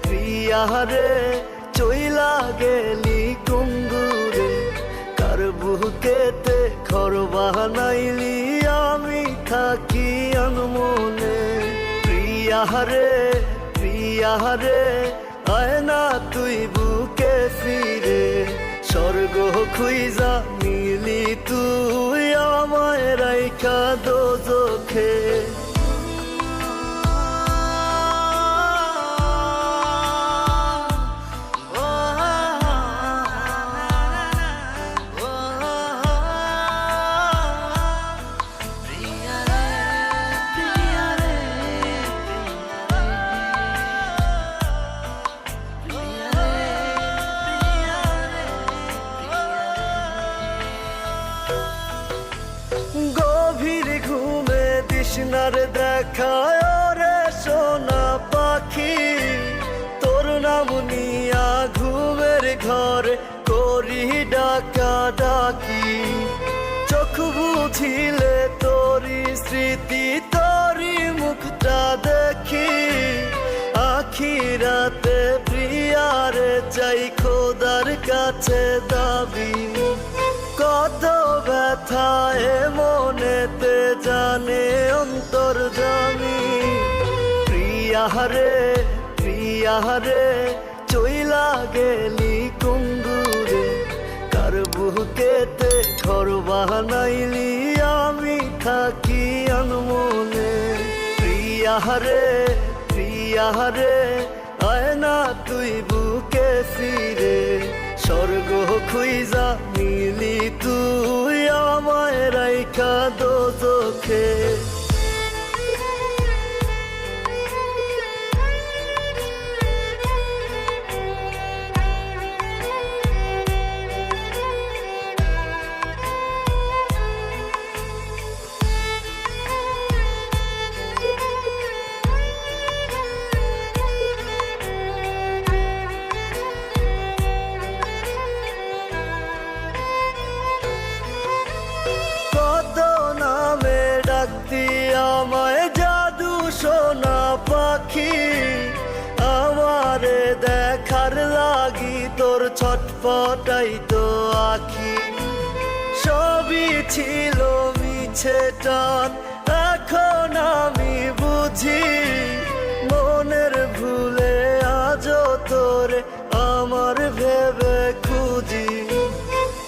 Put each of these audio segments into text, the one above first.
প্রিয়ারে চইলা গেলি কুঙ্গুরে, কার বুকেতে ঘর বানাইলি আমি থাকি আনমনে। প্রিয়ারে আয় না তুই বুকে ফিরে, স্বর্গ খুইজা মিলি তুই আমায় রাইখা দোজখে। গভীর ঘুমে তৃষ্ণার দেখায় রে সোনা পাখি, তোর নাম নিয়া ঘুমের ঘরে করি ডাকা ডাকি। চোখ বুঝিলে তোরি স্মৃতি তোরি মুখটা দেখি, আখিরাতে প্রিয়ারে চাই খোদার কাছে দাবি। কত ব্যথায় মনেতে জানে অন্তর্যামী। প্রিয়ারে চইলা গেলি কুঙ্গুরে, কার বুকেতে ঘর বানাইলি আমি থাকি আনমনে। প্রিয়ারে আয় না তুই বুকে ফিরে, স্বর্গ খুইজা মিলি তুই আমায় রাইখা দোজখে। ডাকতি আমায় জাদু সোনা পাখি, আমারে দেখার লাগি তোর ছটফটাই তো আখি। সবই ছিল মিছে টান, এখন আমি বুঝি মনের ভুলে আজও তোরে আমার ভেবে খুঁজি।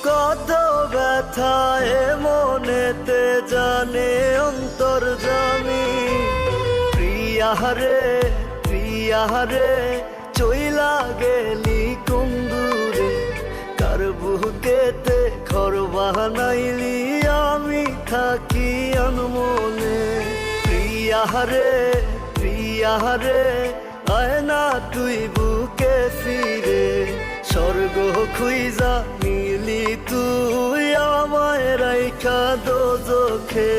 কত ব্যথায় মনেতে জানে অন্তর্যামী। প্রিয়ারে চইলা গেলি কুঙ্গুরে, কার বুকেতে ঘর বানাইলি আমি থাকি আনমনে। প্রিয়ারে আয় না তুই বুকে ফিরে, স্বর্গ খুইজা মিলি তুই আমায় রাইখা দোজখে।